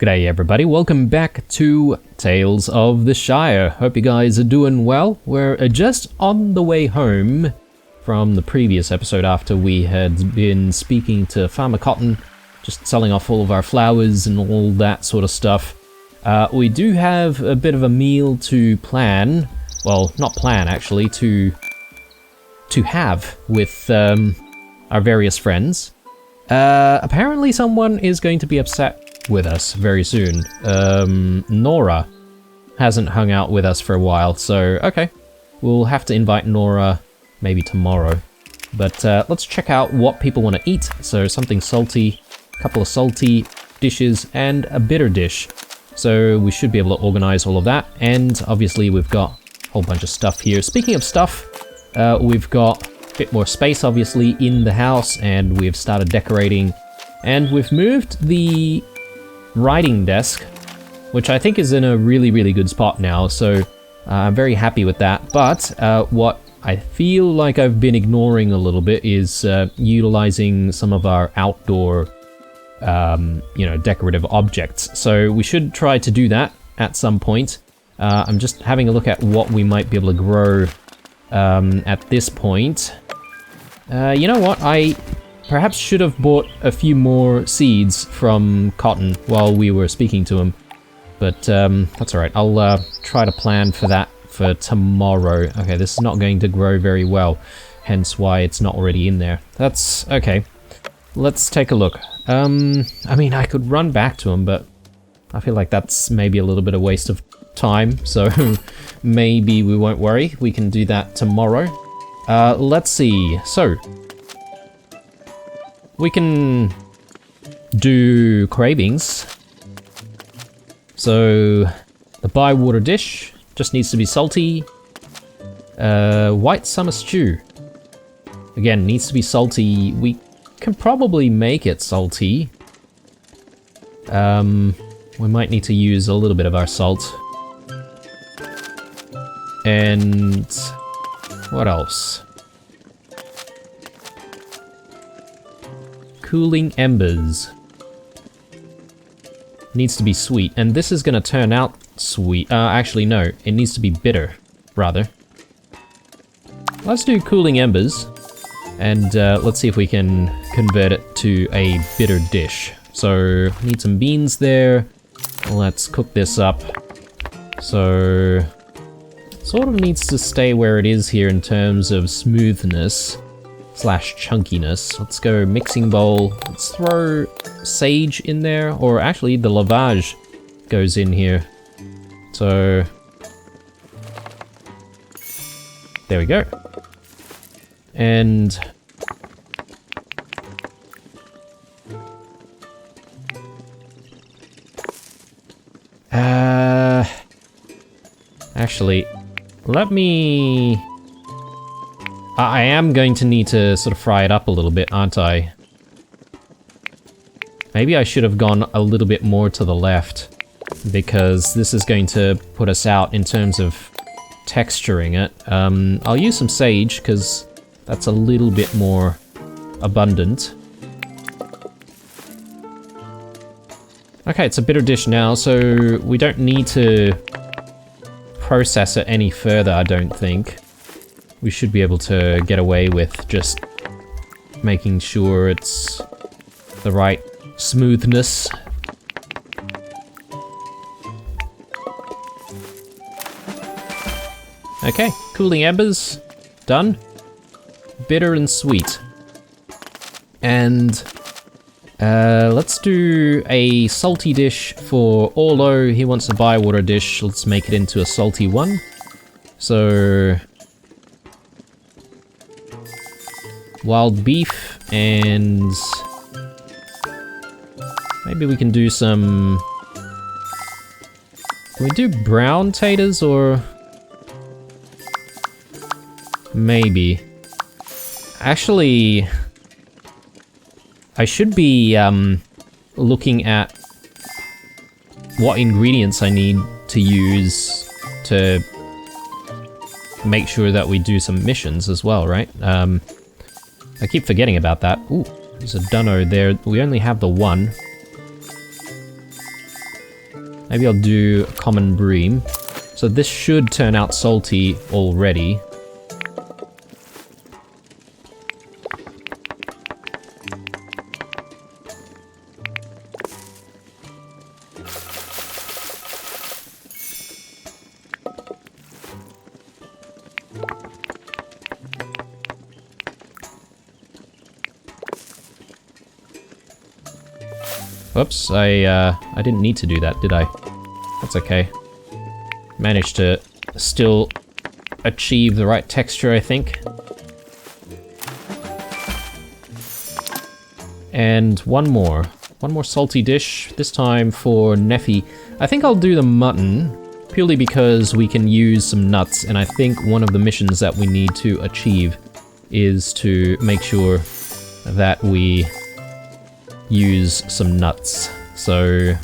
G'day everybody, welcome back to Tales of the Shire. Hope you guys are doing well. We're just on the way home from the previous episode after we had been speaking to Farmer Cotton, just selling off all of our flowers and all that sort of stuff. We do have a bit of a meal to plan, well, not plan actually, to have with our various friends. Apparently someone is going to be upset with us very soon. Nora hasn't hung out with us for a while, so okay. We'll have to invite Nora maybe tomorrow. But let's check out what people want to eat. So something salty, a couple of salty dishes, and a bitter dish. So we should be able to organize all of that. And obviously we've got a whole bunch of stuff here. Speaking of stuff, we've got a bit more space obviously in the house, and we've started decorating. And we've moved the writing desk, which I think is in a really good spot now, so I'm very happy with that. But what I feel like I've been ignoring a little bit is utilizing some of our outdoor decorative objects. So we should try to do that at some point. I'm just having a look at what we might be able to grow at this point. You know what, I perhaps should have bought a few more seeds from Cotton while we were speaking to him. But that's alright, I'll try to plan for that for tomorrow. Okay, this is not going to grow very well, hence why it's not already in there. That's okay. Let's take a look. I mean, I could run back to him, but I feel like that's maybe a little bit of waste of time, so maybe we won't worry. We can do that tomorrow. Let's see. So we can do cravings. So the bywater dish just needs to be salty. White summer stew. Again, needs to be salty. We can probably make it salty. We might need to use a little bit of our salt. And what else? Cooling embers. Needs to be sweet, and this is gonna turn out sweet. Actually no, it needs to be bitter, rather. Let's do cooling embers, and let's see if we can convert it to a bitter dish. So, need some beans there. Let's cook this up. So, sort of needs to stay where it is here in terms of smoothness slash chunkiness. Let's go mixing bowl. Let's throw sage in there, or actually the lavage goes in here. So there we go. And actually, let me... I am going to need to sort of fry it up a little bit, aren't I? Maybe I should have gone a little bit more to the left, because this is going to put us out in terms of texturing it. I'll use some sage, because that's a little bit more abundant. Okay, it's a bitter dish now, so we don't need to process it any further, I don't think. We should be able to get away with just making sure it's the right smoothness. Okay, cooling embers, done. Bitter and sweet. And let's do a salty dish for Orlo. He wants a bywater dish. Let's make it into a salty one. So wild beef, and maybe we can do some... Can we do brown taters, or... Maybe. Actually, I should be looking at what ingredients I need to use to make sure that we do some missions as well, right? I keep forgetting about that. Ooh, there's a dunno there. We only have the one. Maybe I'll do a common bream. So this should turn out salty already. Whoops, I didn't need to do that, did I? That's okay. Managed to still achieve the right texture, I think. And one more salty dish, this time for Neffy. I think I'll do the mutton, purely because we can use some nuts, and I think one of the missions that we need to achieve is to make sure that we use some nuts. So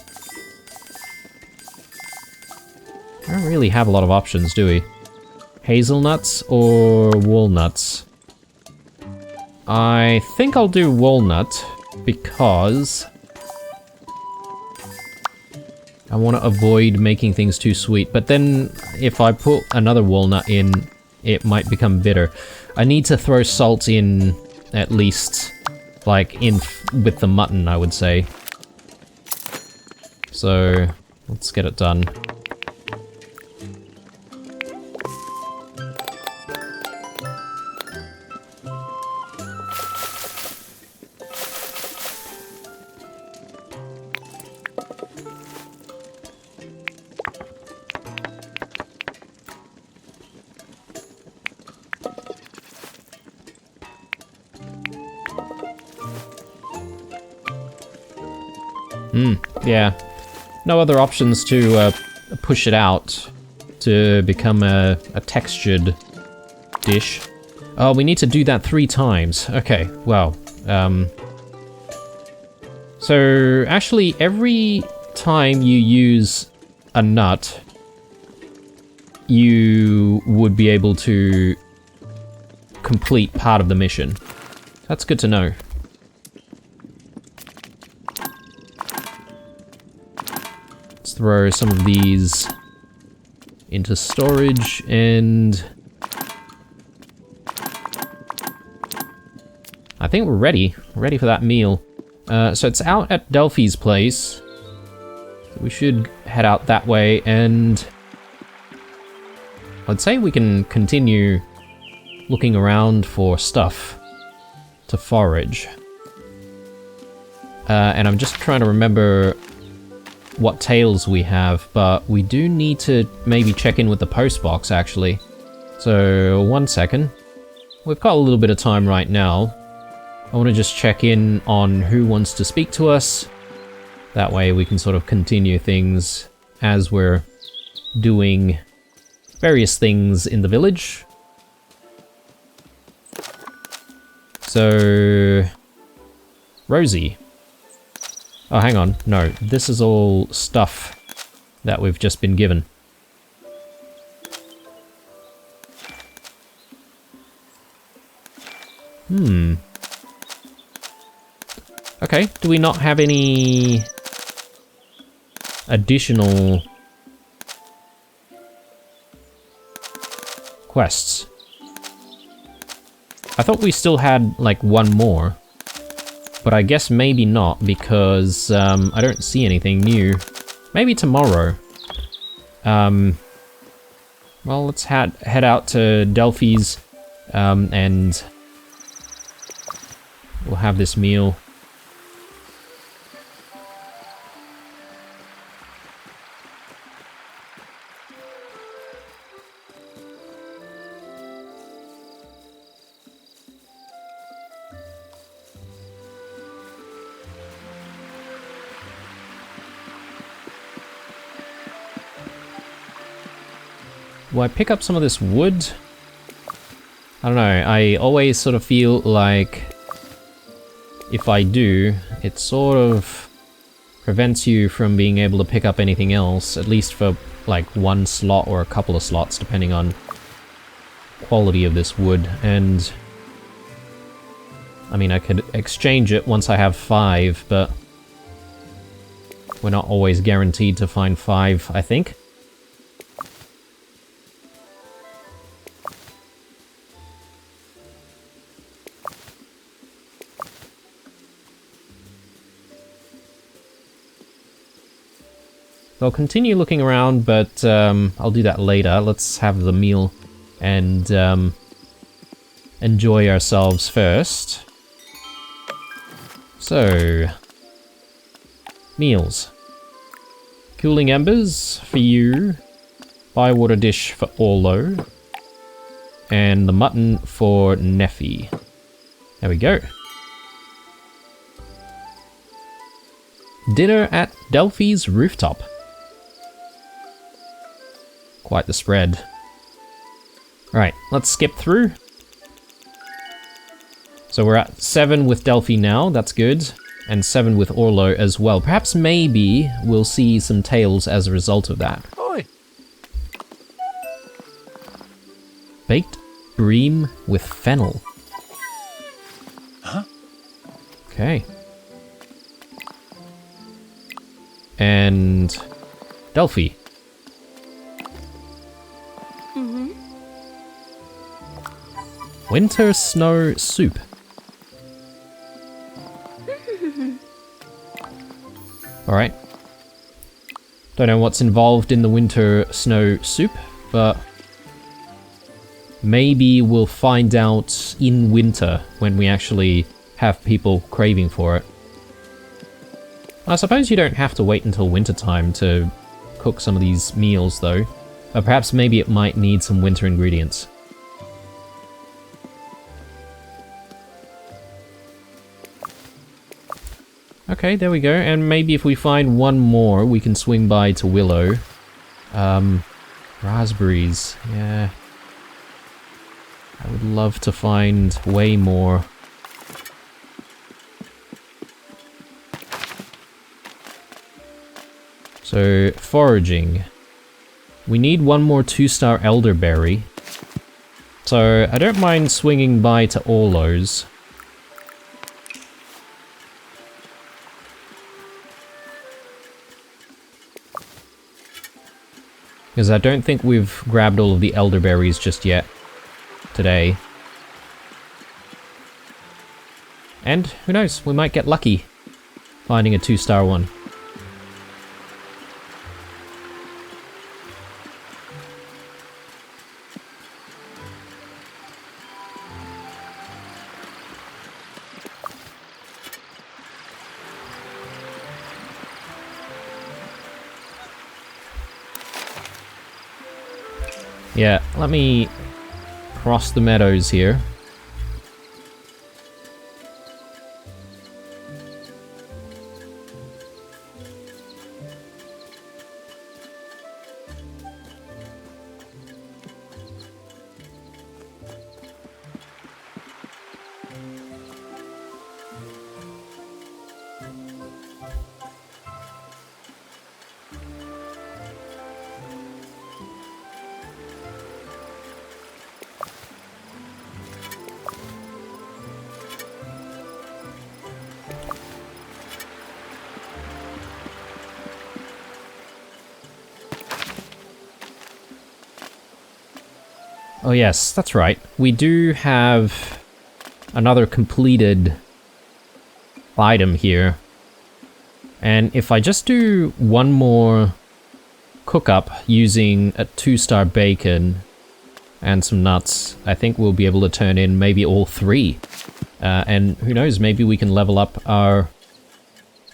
I don't really have a lot of options, do we? Hazelnuts or walnuts? I think I'll do walnut because I want to avoid making things too sweet, but then if I put another walnut in, it might become bitter. I need to throw salt in at least, like, in with the mutton, I would say. So, let's get it done. Yeah. No other options to push it out to become a textured dish. Oh, we need to do that 3 times. Okay, well, so actually every time you use a nut, you would be able to complete part of the mission. That's good to know. Throw some of these into storage, and I think we're ready for that meal. So it's out at Delphi's place. We should head out that way, and I'd say we can continue looking around for stuff to forage. And I'm just trying to remember what tails we have, but we do need to maybe check in with the post box, actually. So, 1 second. We've got a little bit of time right now. I want to just check in on who wants to speak to us. That way we can sort of continue things as we're doing various things in the village. So, Rosie. Oh, hang on. No, this is all stuff that we've just been given. Okay, do we not have any additional quests? I thought we still had, like, one more. But I guess maybe not, because I don't see anything new. Maybe tomorrow. Well, let's head out to Delphi's, and we'll have this meal. Will I pick up some of this wood? I don't know, I always sort of feel like if I do, it sort of prevents you from being able to pick up anything else, at least for like 1 slot or a couple of slots, depending on quality of this wood. And I mean, I could exchange it once I have 5, but We're not always guaranteed to find 5, I think. I'll continue looking around, but I'll do that later. Let's have the meal and enjoy ourselves first. So, meals. Cooling embers for you, firewater dish for Orlo, and the mutton for Neffy. There we go. Dinner at Delphi's rooftop. Quite the spread. Alright, let's skip through. So we're at 7 with Delphi now, that's good. And 7 with Orlo as well. Perhaps maybe we'll see some tails as a result of that. Oi. Baked bream with fennel. Huh? Okay. And Delphi. Winter snow soup. Alright. Don't know what's involved in the winter snow soup, but maybe we'll find out in winter when we actually have people craving for it. I suppose you don't have to wait until wintertime to cook some of these meals though. But perhaps maybe it might need some winter ingredients. Okay, there we go, and maybe if we find one more, we can swing by to Willow. Raspberries, yeah. I would love to find way more. So, foraging. We need one more 2-star elderberry. So, I don't mind swinging by to Orlo's. Because I don't think we've grabbed all of the elderberries just yet today. And who knows, we might get lucky finding a 2-star one. Yeah, let me cross the meadows here. Oh yes, that's right. We do have another completed item here. And if I just do one more cook-up using a 2-star bacon and some nuts, I think we'll be able to turn in maybe all 3. And who knows, maybe we can level up our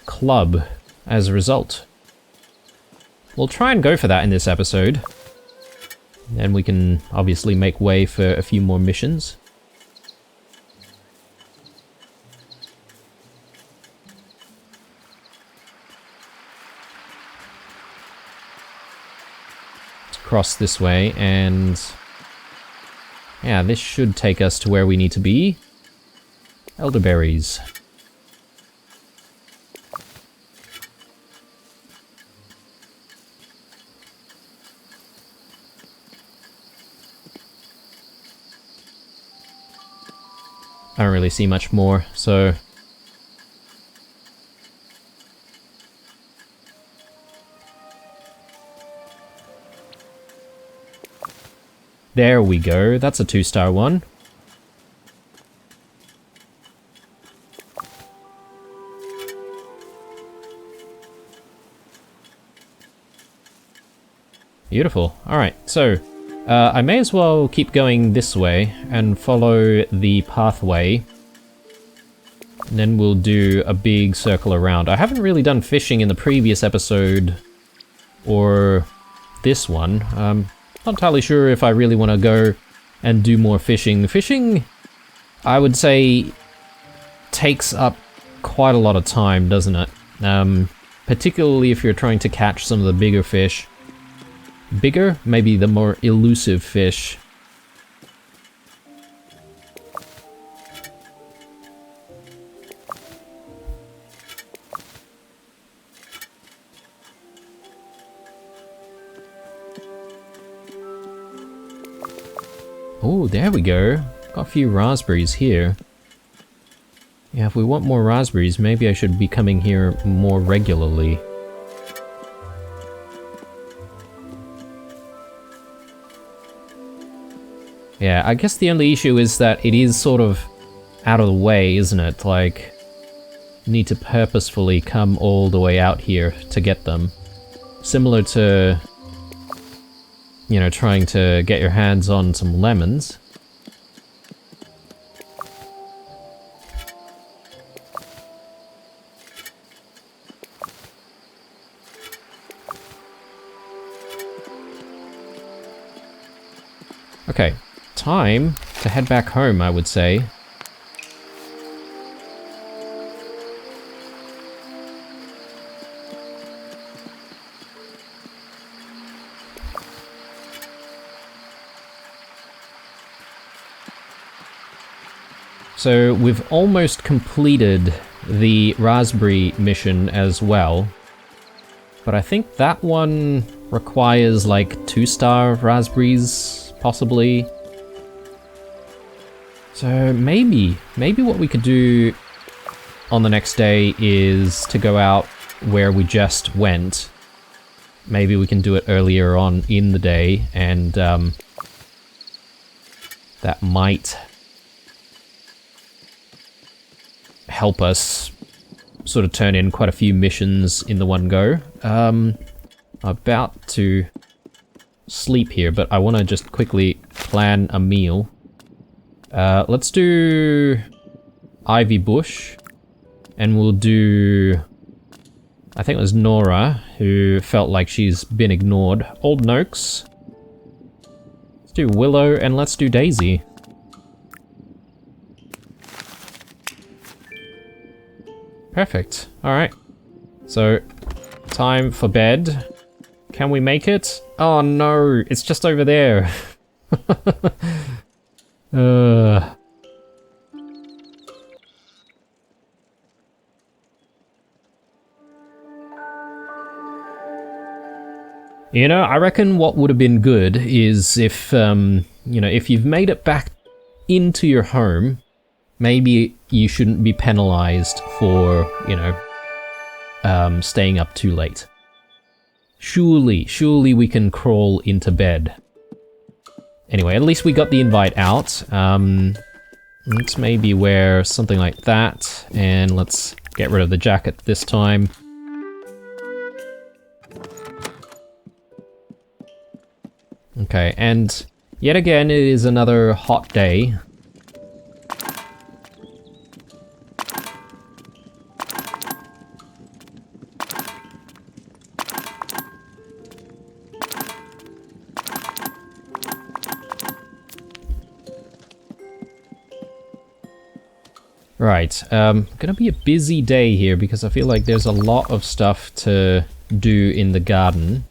club as a result. We'll try and go for that in this episode. And we can obviously make way for a few more missions. Let's cross this way, and yeah, this should take us to where we need to be. Elderberries. I don't really see much more, so There we go. That's a 2-star one. Beautiful. Alright, so I may as well keep going this way and follow the pathway. And then we'll do a big circle around. I haven't really done fishing in the previous episode or this one. Not entirely sure if I really want to go and do more fishing. Fishing, I would say, takes up quite a lot of time, doesn't it? Particularly if you're trying to catch some of the bigger fish. Bigger? Maybe the more elusive fish. Oh, there we go. Got a few raspberries here. Yeah, if we want more raspberries, maybe I should be coming here more regularly. Yeah, I guess the only issue is that it is sort of out of the way, isn't it? Like, need to purposefully come all the way out here to get them. Similar to, you know, trying to get your hands on some lemons. Okay, time to head back home, I would say. So we've almost completed the raspberry mission as well, but I think that one requires like 2-star raspberries, possibly. So maybe what we could do on the next day is to go out where we just went. Maybe we can do it earlier on in the day, and that might help us sort of turn in quite a few missions in the one go. I'm about to sleep here, but I want to just quickly plan a meal. Let's do Ivy Bush, and we'll do, I think it was Nora who felt like she's been ignored. Old Noakes. Let's do Willow, and let's do Daisy. Perfect. Alright. So, time for bed. Can we make it? Oh no, it's just over there. You know, I reckon what would have been good is if, you know, if you've made it back into your home, maybe you shouldn't be penalized for, you know, staying up too late. Surely we can crawl into bed. Anyway, at least we got the invite out. Let's maybe wear something like that, and let's get rid of the jacket this time. Okay, and yet again it is another hot day. Right, gonna be a busy day here because I feel like there's a lot of stuff to do in the garden.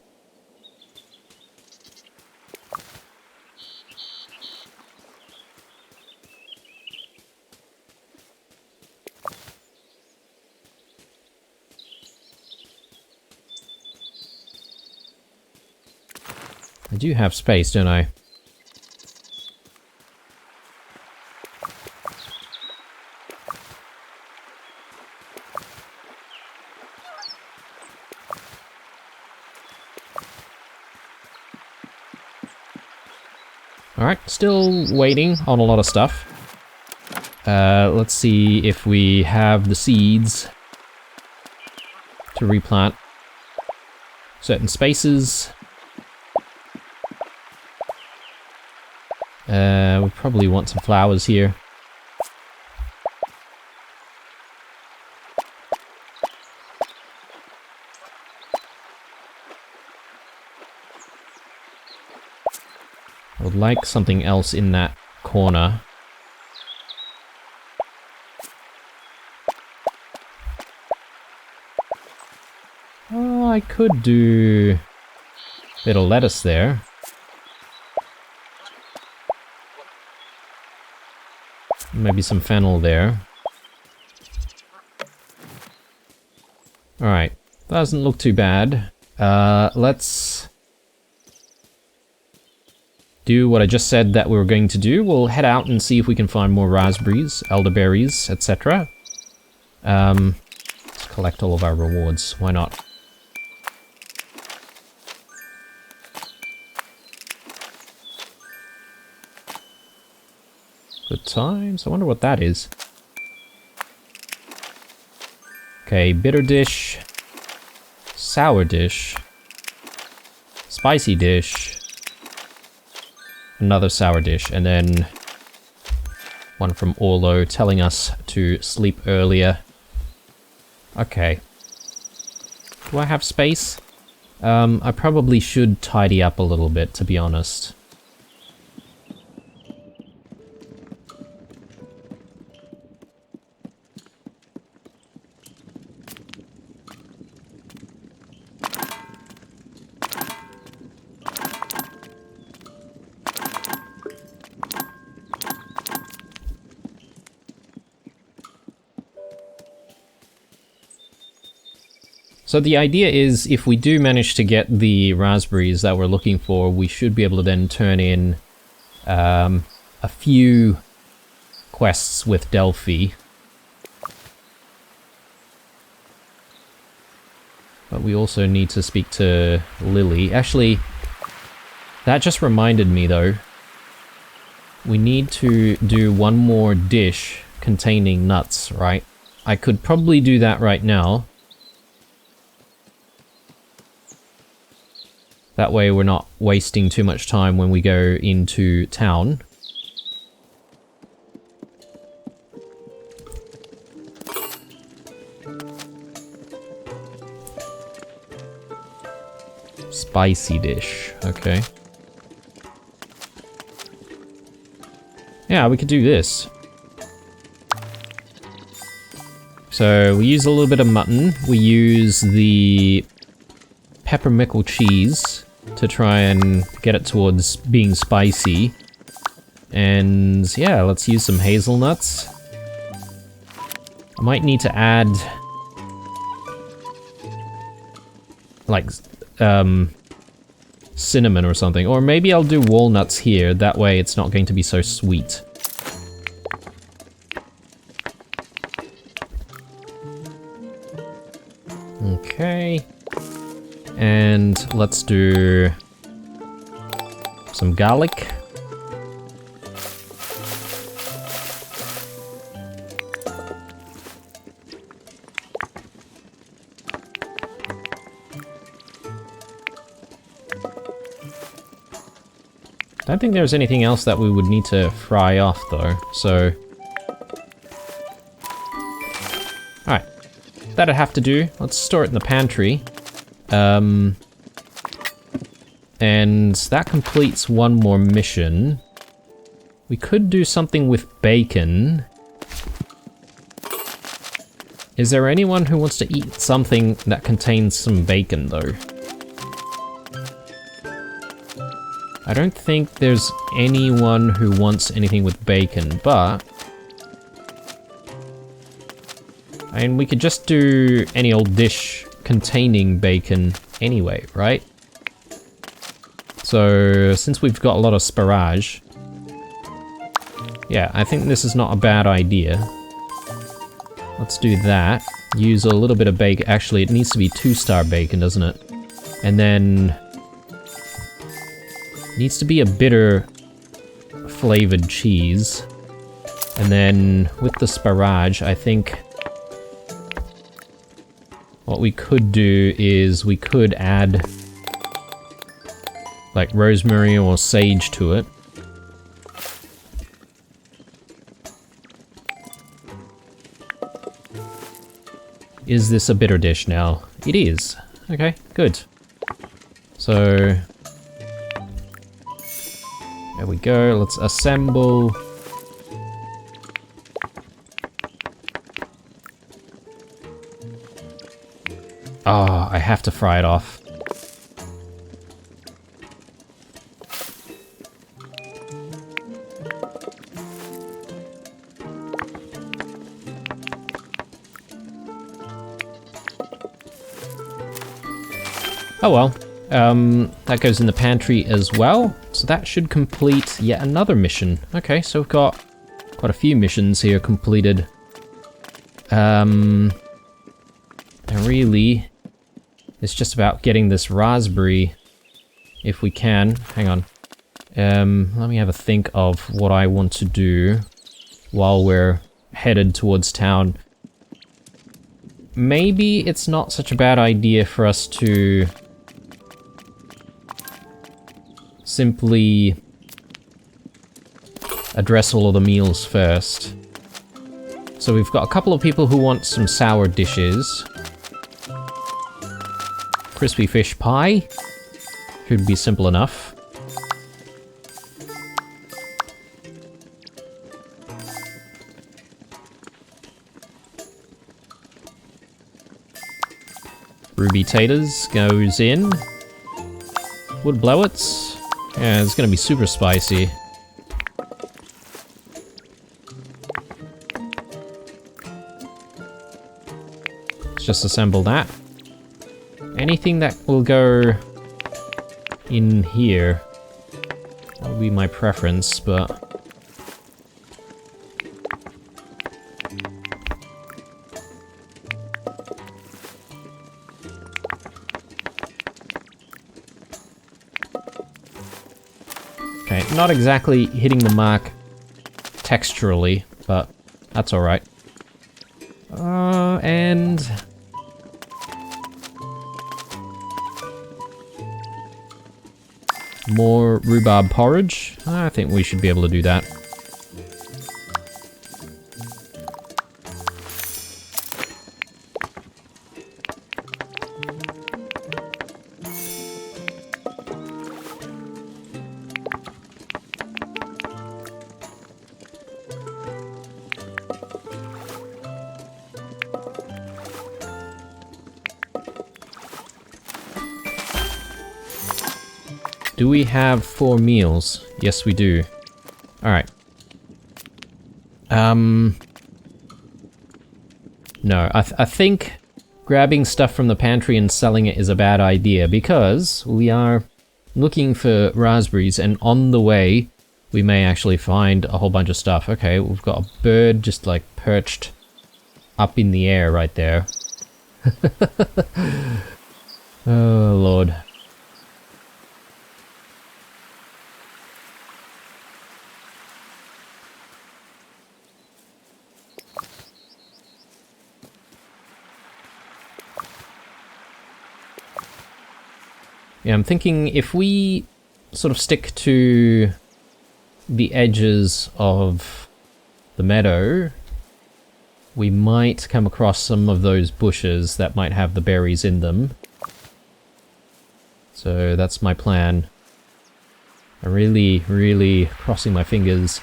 I do have space, don't I? Alright, still waiting on a lot of stuff. Let's see if we have the seeds to replant certain spaces. We probably want some flowers here. I would like something else in that corner. Oh, I could do a bit of lettuce there. Maybe some fennel there. Alright, doesn't look too bad. Let's do what I just said that we were going to do. We'll head out and see if we can find more raspberries, elderberries, etc. Let's collect all of our rewards. Why not? Good times. I wonder what that is. Okay, bitter dish, sour dish, spicy dish, another sour dish, and then one from Orlo telling us to sleep earlier. Okay. Do I have space? I probably should tidy up a little bit, to be honest. So the idea is, if we do manage to get the raspberries that we're looking for, we should be able to then turn in a few quests with Delphi. But we also need to speak to Lily. Actually, that just reminded me though. We need to do one more dish containing nuts, right? I could probably do that right now. That way we're not wasting too much time when we go into town. Spicy dish, okay. Yeah, we could do this. So we use a little bit of mutton. We use the peppermickle cheese to try and get it towards being spicy. And yeah, let's use some hazelnuts. I might need to add like cinnamon or something, or maybe I'll do walnuts here, that way it's not going to be so sweet. Okay. And let's do some garlic. I don't think there's anything else that we would need to fry off though, so... Alright, that'd have to do. Let's store it in the pantry. And that completes one more mission. We could do something with bacon. Is there anyone who wants to eat something that contains some bacon though? I don't think there's anyone who wants anything with bacon, but... I mean, we could just do any old dish containing bacon anyway, right? So, since we've got a lot of sparage... Yeah, I think this is not a bad idea. Let's do that. Use a little bit of bacon. Actually, it needs to be 2-star bacon, doesn't it? And then... Needs to be a bitter flavored cheese. And then with the sparage, I think what we could do is we could add like rosemary or sage to it. Is this a bitter dish now? It is. Okay, good. So there we go. Let's assemble. Ah, I have to fry it off. Oh well, that goes in the pantry as well, so that should complete yet another mission. Okay, so we've got quite a few missions here completed. And really, it's just about getting this raspberry, if we can. Hang on. Let me have a think of what I want to do while we're headed towards town. Maybe it's not such a bad idea for us to simply address all of the meals first. So we've got a couple of people who want some sour dishes. Crispy fish pie should be simple enough. Ruby taters goes in. Wood blowets. Yeah, it's gonna be super spicy. Let's just assemble that. Anything that will go in here, that would be my preference, but okay, not exactly hitting the mark texturally, but that's alright. And more rhubarb porridge. I think we should be able to do that. Do we have 4 meals? Yes, we do. Alright. No, I think grabbing stuff from the pantry and selling it is a bad idea, because we are looking for raspberries, and on the way we may actually find a whole bunch of stuff. Okay, we've got a bird just like perched up in the air right there. Oh, Lord. Yeah, I'm thinking if we sort of stick to the edges of the meadow, we might come across some of those bushes that might have the berries in them. So that's my plan. I'm really crossing my fingers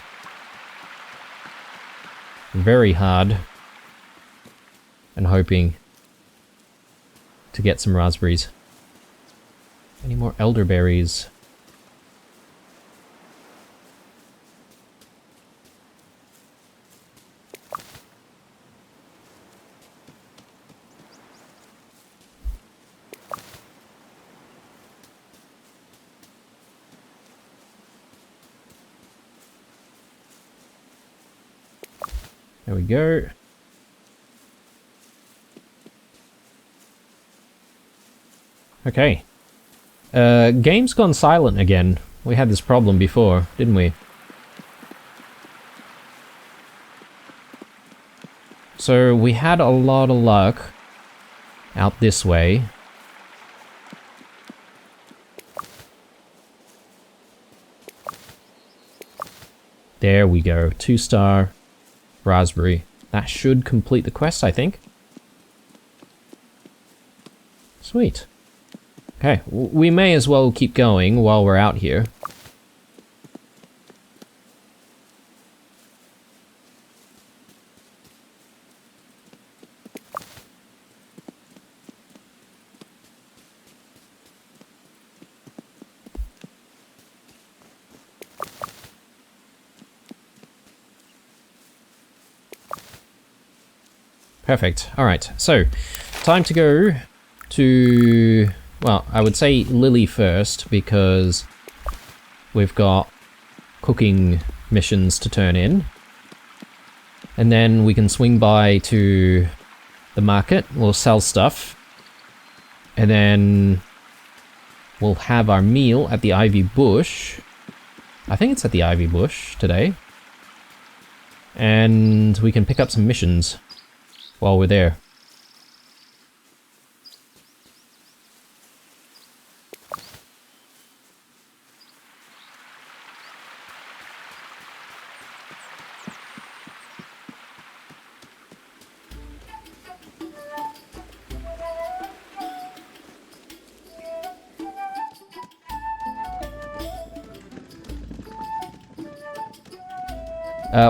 very hard and hoping to get some raspberries. Any more elderberries? There we go. Okay. Game's gone silent again. We had this problem before, didn't we? So we had a lot of luck out this way. There we go. 2-star raspberry. That should complete the quest, I think. Sweet. Okay, we may as well keep going while we're out here. Perfect. Alright, so time to go to, well, I would say Lily first because we've got cooking missions to turn in. And then we can swing by to the market, we'll sell stuff. And then we'll have our meal at the Ivy Bush. I think it's at the Ivy Bush today. And we can pick up some missions while we're there.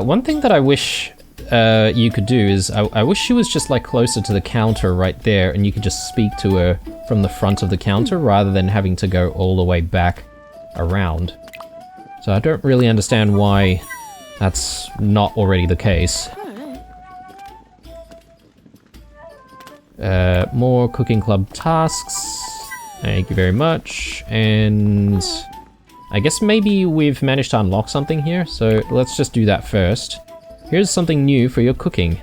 One thing that I wish you could do is, I wish she was just like closer to the counter right there and you could just speak to her from the front of the counter rather than having to go all the way back around. So I don't really understand why that's not already the case. More cooking club tasks. Thank you very much. And I guess maybe we've managed to unlock something here, so let's just do that first. Here's something new for your cooking.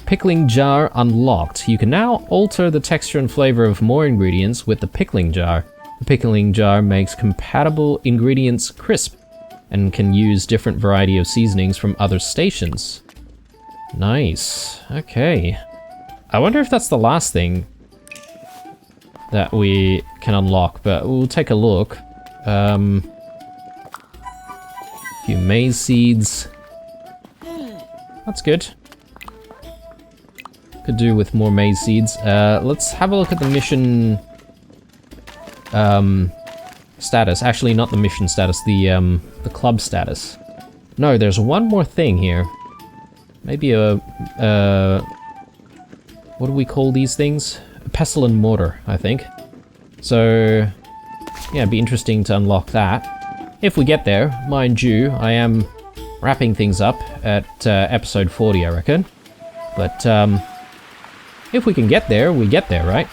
Pickling jar unlocked. You can now alter the texture and flavor of more ingredients with the pickling jar. The pickling jar makes compatible ingredients crisp and can use different variety of seasonings from other stations. Nice. Okay. I wonder if that's the last thing that we can unlock, but we'll take a look. Few maize seeds. That's good. Could do with more maize seeds. Let's have a look at the mission status. Actually, not the mission status, the club status. No, there's one more thing here. Maybe a what do we call these things? A pestle and mortar, I think. So yeah, it'd be interesting to unlock that. If we get there, mind you, I am wrapping things up at episode 40, I reckon. But if we can get there, we get there, right?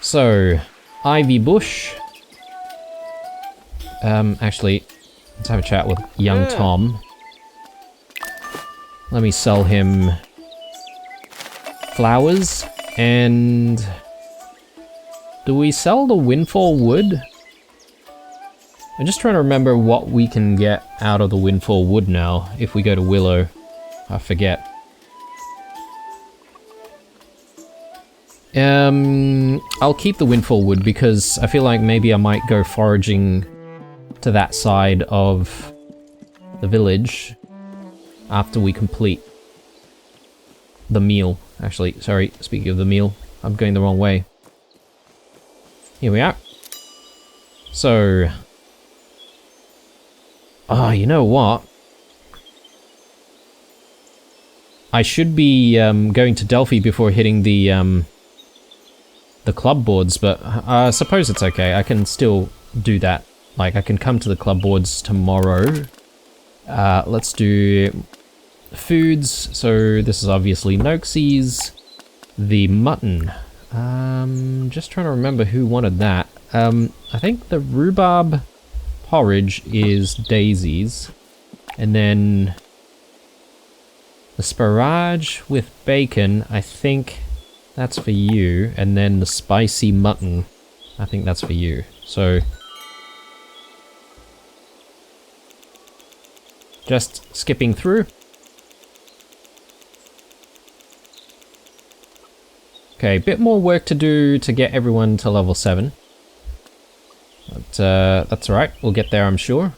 So, Ivy Bush. Actually, let's have a chat with young Tom. Let me sell him flowers, and do we sell the windfall wood? I'm just trying to remember what we can get out of the windfall wood now if we go to Willow. I forget. I'll keep the windfall wood because I feel like maybe I might go foraging to that side of the village after we complete the meal. Actually, sorry, speaking of the meal, I'm going the wrong way. Here we are. So, you know what? I should be going to Delphi before hitting the club boards, but I suppose it's okay. I can still do that. Like, I can come to the club boards tomorrow. Let's do foods. So this is obviously Noxie's. The mutton. Just trying to remember who wanted that. I think the rhubarb porridge is Daisy's. And then the sparage with bacon, I think that's for you. And then the spicy mutton, I think that's for you. So Just skipping through. Okay, a bit more work to do to get everyone to level 7. But that's alright, we'll get there, I'm sure.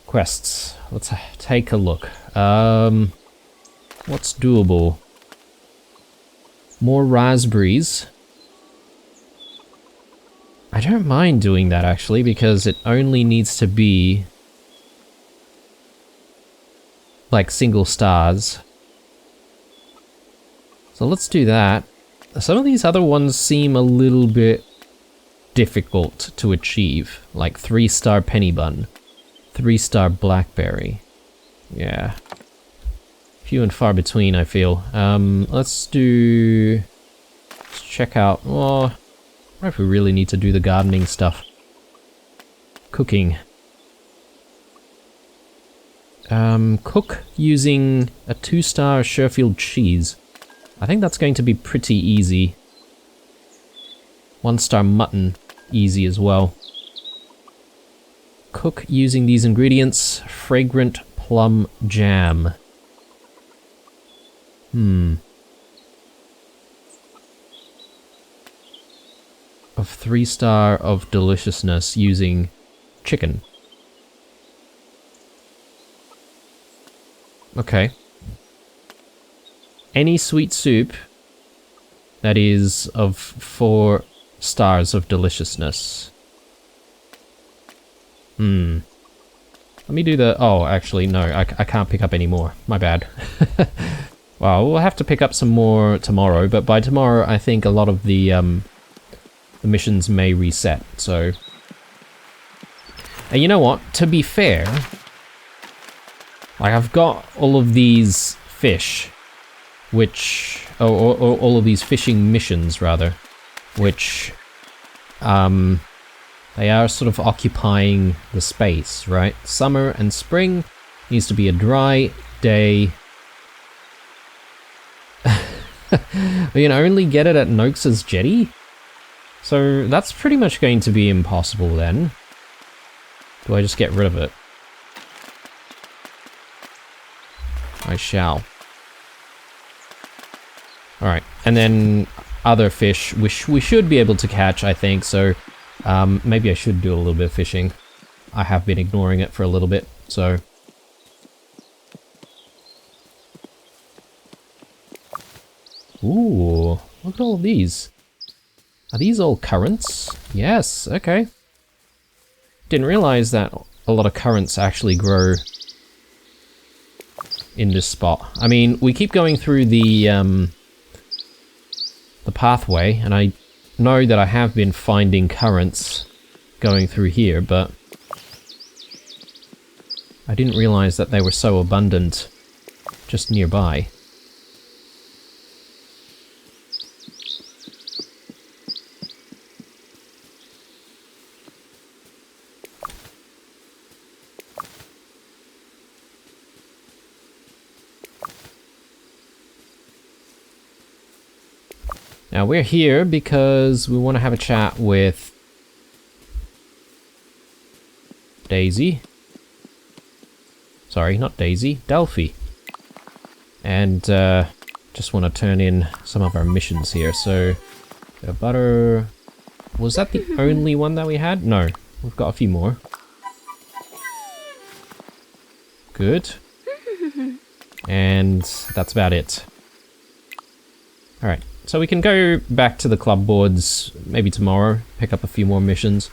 Quests. Let's take a look. What's doable? More raspberries. I don't mind doing that actually, because it only needs to be like single stars. So let's do that. Some of these other ones seem a little bit difficult to achieve, like 3-star penny bun, 3-star blackberry. Yeah. Few and far between, I feel. Let's check out, oh, I wonder if we really need to do the gardening stuff. Cooking. Cook using a 2-star Sheffield cheese. I think that's going to be pretty easy. 1-star mutton, easy as well. Cook using these ingredients. Fragrant plum jam. Of 3-star of deliciousness using chicken. Okay. Any sweet soup that is of 4 stars of deliciousness. Let me do the... Oh, actually, no, I can't pick up any more. My bad. Well, we'll have to pick up some more tomorrow, but by tomorrow I think a lot of the missions may reset, so... And you know what? To be fair, like, I've got all of these fish, which... or all of these fishing missions, rather, which... they are sort of occupying the space, right? Summer and spring needs to be a dry day. We can only get it at Noakes' jetty? So that's pretty much going to be impossible then. Do I just get rid of it? I shall. Alright, and then other fish which we should be able to catch, I think, so maybe I should do a little bit of fishing. I have been ignoring it for a little bit, so... Ooh, look at all of these. Are these all currants? Yes, okay. Didn't realize that a lot of currants actually grow in this spot. I mean, we keep going through the pathway, and I know that I have been finding currants going through here, but I didn't realize that they were so abundant just nearby. Now we're here because we want to have a chat with Daisy. Sorry, not Daisy, Delphi. And just want to turn in some of our missions here. So, butter... Was that the only one that we had? No, we've got a few more. Good. And that's about it. Alright. So we can go back to the club boards maybe tomorrow, pick up a few more missions.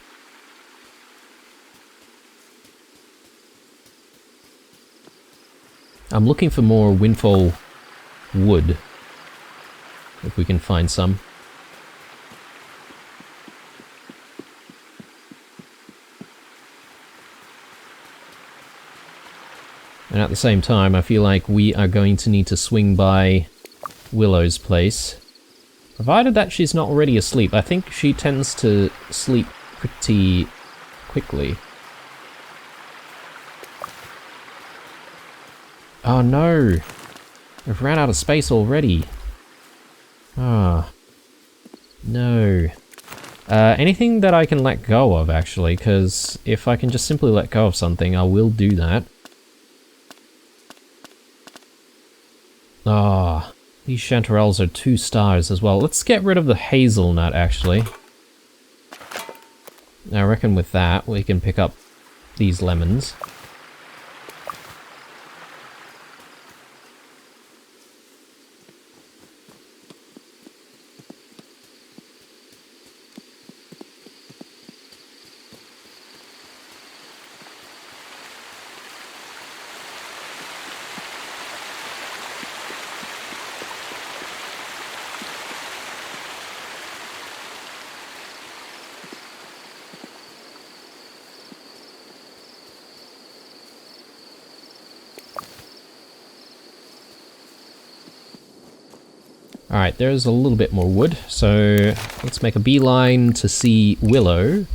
I'm looking for more windfall wood, if we can find some. And at the same time, I feel like we are going to need to swing by Willow's place. Provided that she's not already asleep. I think she tends to sleep pretty quickly. Oh no! We've ran out of space already. Ah. No. Anything that I can let go of, actually, because if I can just simply let go of something, I will do that. Ah, these chanterelles are 2 stars as well. Let's get rid of the hazelnut, actually. I reckon with that, we can pick up these lemons. Alright, there's a little bit more wood, so let's make a beeline to see Willow.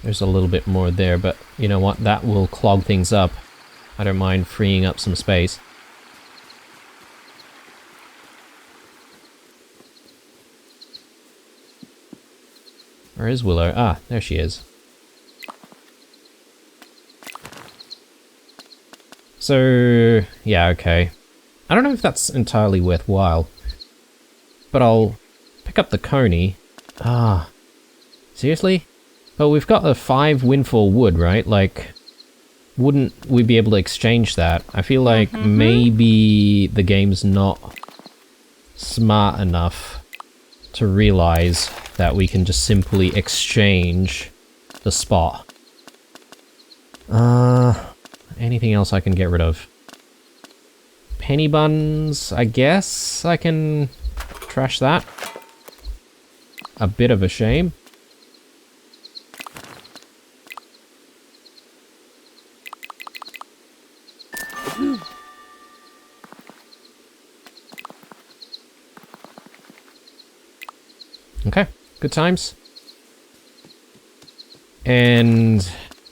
There's a little bit more there, but you know what? That will clog things up. I don't mind freeing up some space. Where is Willow? Ah, there she is. So, yeah, okay. I don't know if that's entirely worthwhile, but I'll pick up the coney. Ah, seriously? But we've got the 5 windfall wood, right? Like, wouldn't we be able to exchange that? I feel like maybe the game's not smart enough to realize that we can just simply exchange the spot. Anything else I can get rid of? Penny buns, I guess I can trash that. A bit of a shame. Okay, good times. And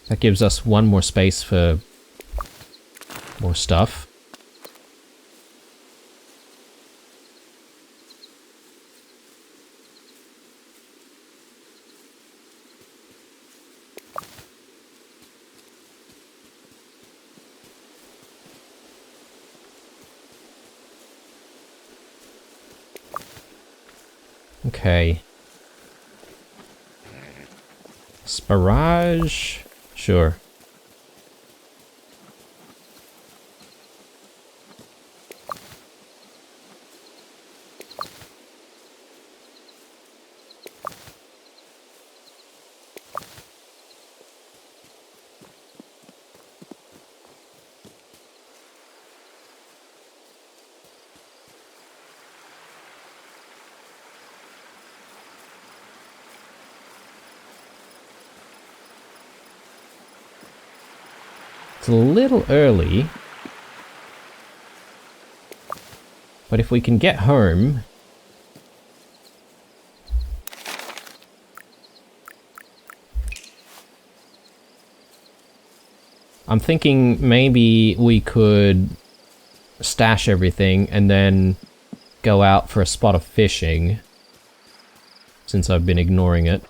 that gives us 1 more space for more stuff. Okay. Sparage? Sure. It's a little early, but if we can get home... I'm thinking maybe we could stash everything and then go out for a spot of fishing, since I've been ignoring it.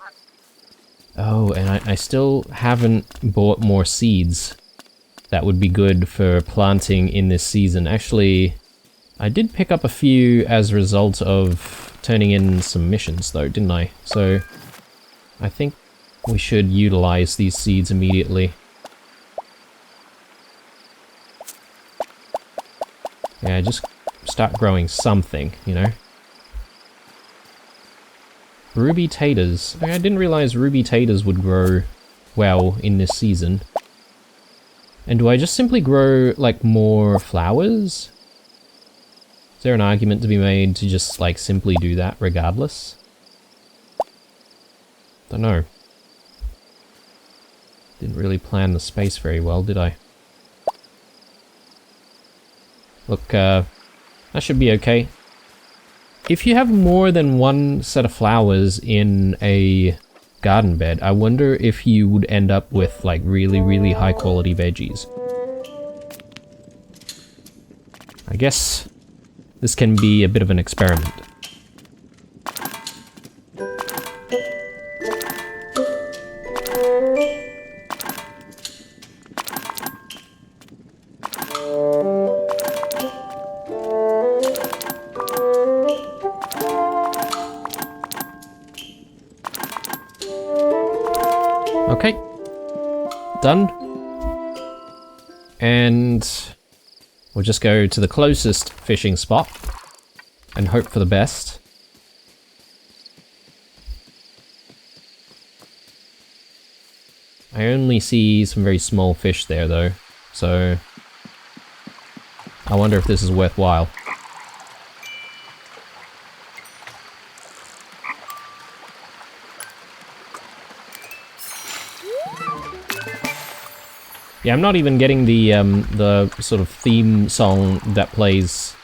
Oh, and I still haven't bought more seeds. That would be good for planting in this season. Actually, I did pick up a few as a result of turning in some missions though, didn't I? So, I think we should utilize these seeds immediately. Yeah, just start growing something, you know? Ruby taters. I didn't realize ruby taters would grow well in this season. And do I just simply grow, like, more flowers? Is there an argument to be made to just, like, simply do that regardless? Don't know. Didn't really plan the space very well, did I? Look, that should be okay. if you have more than one set of flowers in a garden bed, I wonder if you would end up with like really, really high quality veggies. I guess this can be a bit of an experiment. Okay, done. And we'll just go to the closest fishing spot and hope for the best. I only see some very small fish there though, so I wonder if this is worthwhile. Yeah, I'm not even getting the sort of theme song that plays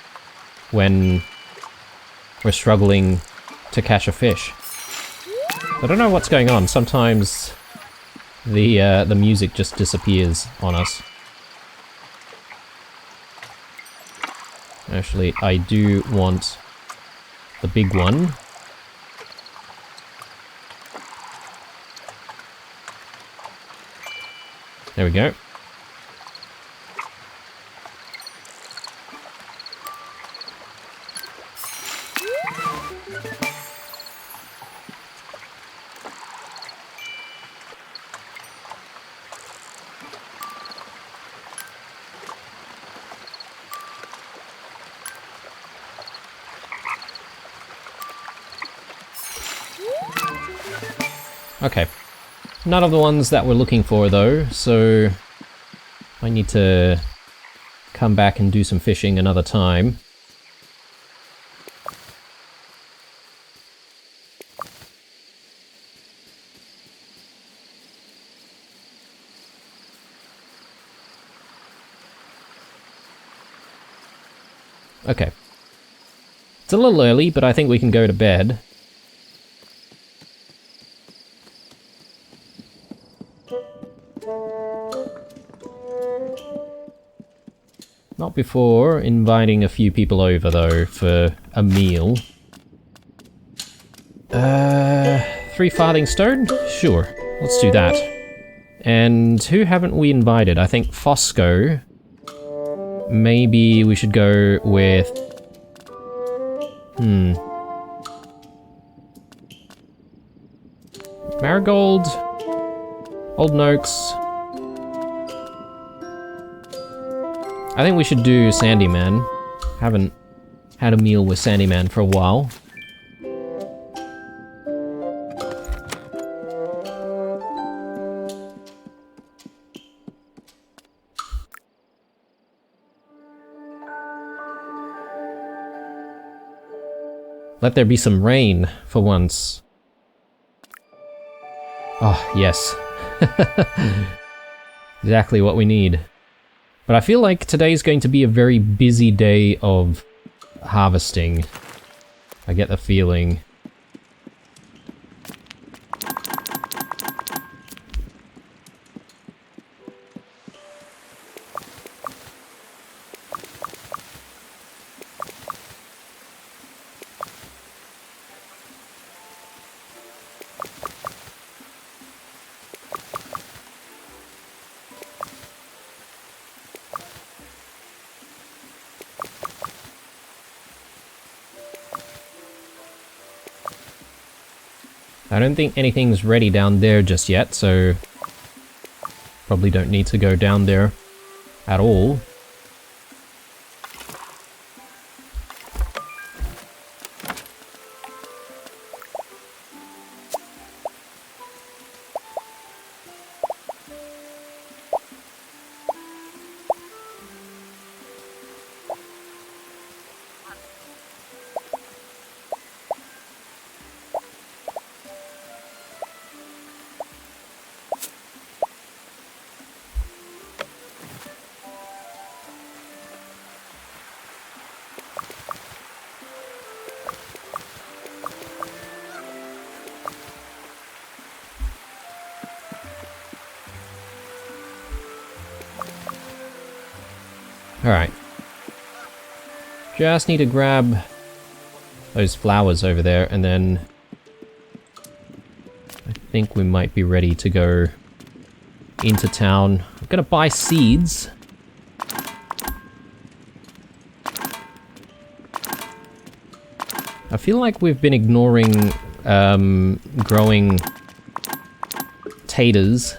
when we're struggling to catch a fish. I don't know what's going on. Sometimes the music just disappears on us. Actually, I do want the big one. There we go. Okay. None of the ones that we're looking for though, so I need to come back and do some fishing another time. Okay. It's a little early, but I think we can go to bed. Not before inviting a few people over, though, for a meal. 3 farthing stone? Sure, let's do that. And who haven't we invited? I think Fosco. Maybe we should go with... Marigold? Old Noakes? I think we should do Sandyman. Haven't had a meal with Sandyman for a while. Let there be some rain, for once. Oh, yes. Exactly what we need. But I feel like today's going to be a very busy day of harvesting. I get the feeling. I don't think anything's ready down there just yet, so probably don't need to go down there at all. Alright. Just need to grab those flowers over there, and then I think we might be ready to go into town. I'm gonna buy seeds. I feel like we've been ignoring growing taters.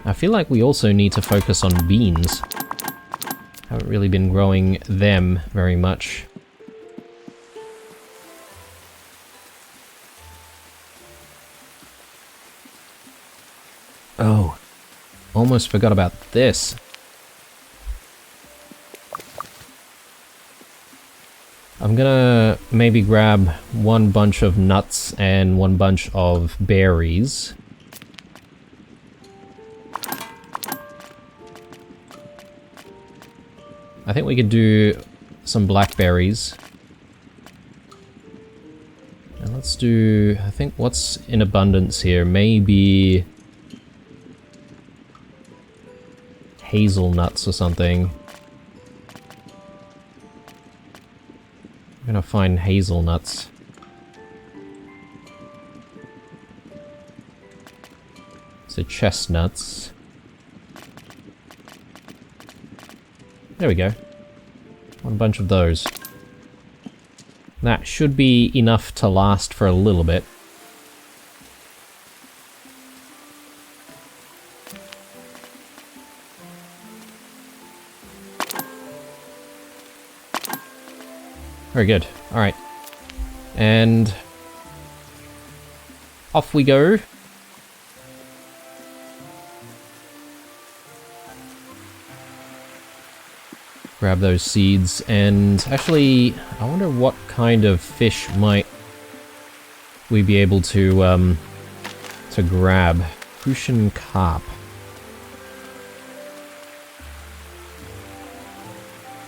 I feel like we also need to focus on beans. Haven't really been growing them very much. Oh, almost forgot about this. I'm gonna maybe grab one bunch of nuts and one bunch of berries. I think we could do some blackberries. And let's do, I think what's in abundance here, maybe hazelnuts or something. I'm gonna find hazelnuts. So chestnuts. There we go. One bunch of those. That should be enough to last for a little bit. Very good. Alright. And off we go. Grab those seeds, and actually, I wonder what kind of fish might we be able to grab. Crucian carp.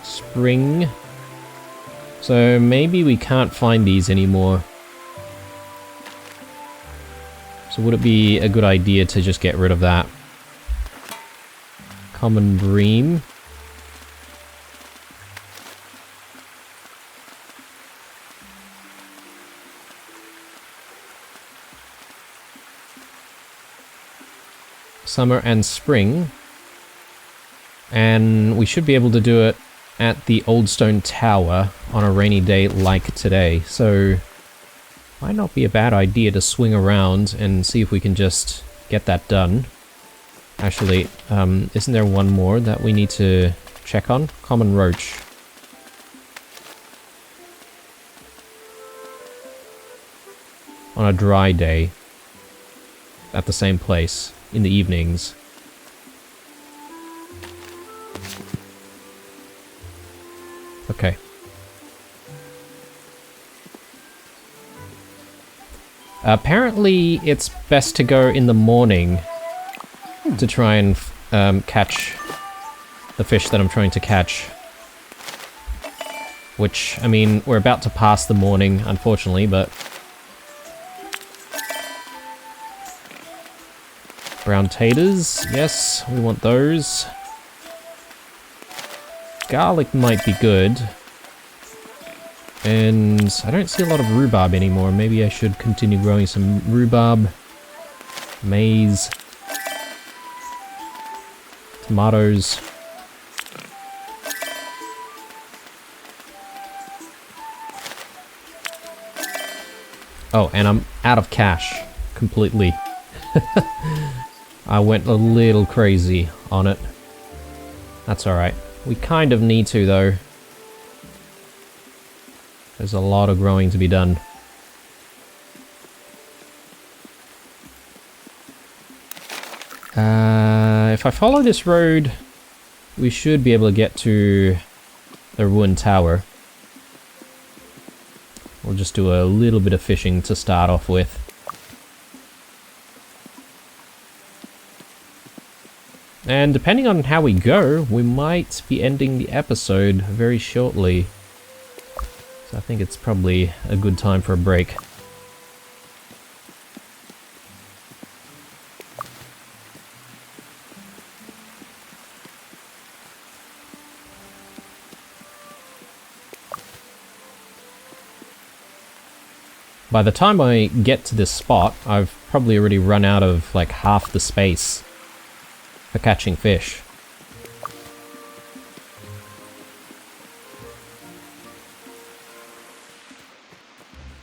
Spring. So maybe we can't find these anymore. So would it be a good idea to just get rid of that? Common bream. Summer and spring. And we should be able to do it at the Old Stone Tower on a rainy day like today, so might not be a bad idea to swing around and see if we can just get that done. Actually, isn't there one more that we need to check on? Common roach. On a dry day. At the same place, in the evenings. Okay. Apparently, it's best to go in the morning to try and catch the fish that I'm trying to catch. Which, I mean, we're about to pass the morning, unfortunately, but... Brown taters, yes, we want those. Garlic might be good. And I don't see a lot of rhubarb anymore. Maybe I should continue growing some rhubarb. Maize. Tomatoes. Oh, and I'm out of cash. Completely. I went a little crazy on it. That's alright. We kind of need to, though. There's a lot of growing to be done. If I follow this road, we should be able to get to the ruined tower. We'll just do a little bit of fishing to start off with. And depending on how we go, we might be ending the episode very shortly. So I think it's probably a good time for a break. By the time I get to this spot, I've probably already run out of like half the space for catching fish.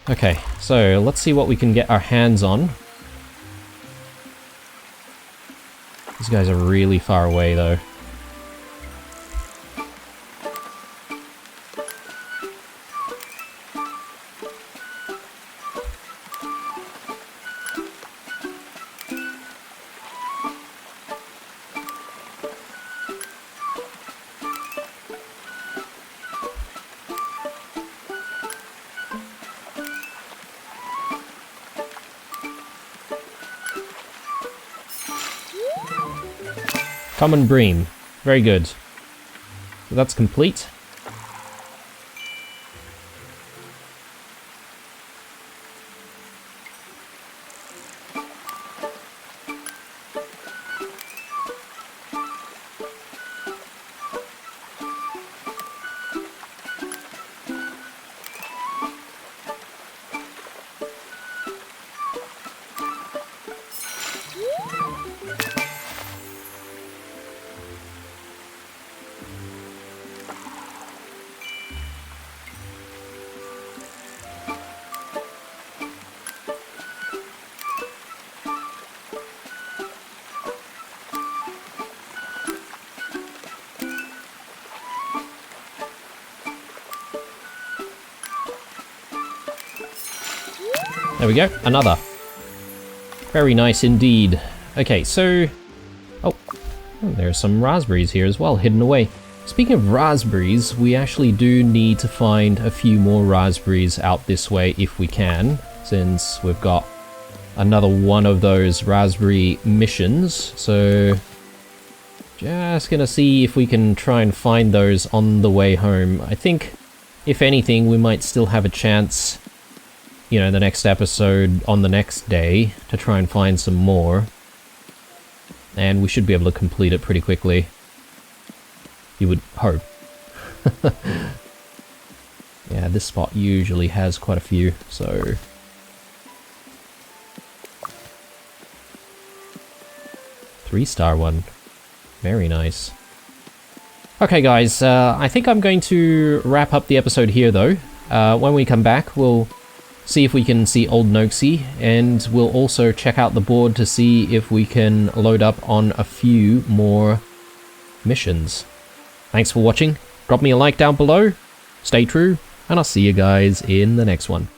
Okay, so let's see what we can get our hands on. These guys are really far away though. Common bream. Very good. So that's complete. There we go, another. Very nice indeed. Okay, so... Oh, there's some raspberries here as well, hidden away. Speaking of raspberries, we actually do need to find a few more raspberries out this way if we can, since we've got another one of those raspberry missions. So, just gonna see if we can try and find those on the way home. I think, if anything, we might still have a chance, you know, the next episode on the next day to try and find some more. And we should be able to complete it pretty quickly. You would hope. Yeah, this spot usually has quite a few, so... Three-star one. Very nice. Okay guys, I think I'm going to wrap up the episode here though. When we come back, we'll see if we can see Old Noxie, and we'll also check out the board to see if we can load up on a few more missions. Thanks for watching, drop me a like down below, stay true, and I'll see you guys in the next one.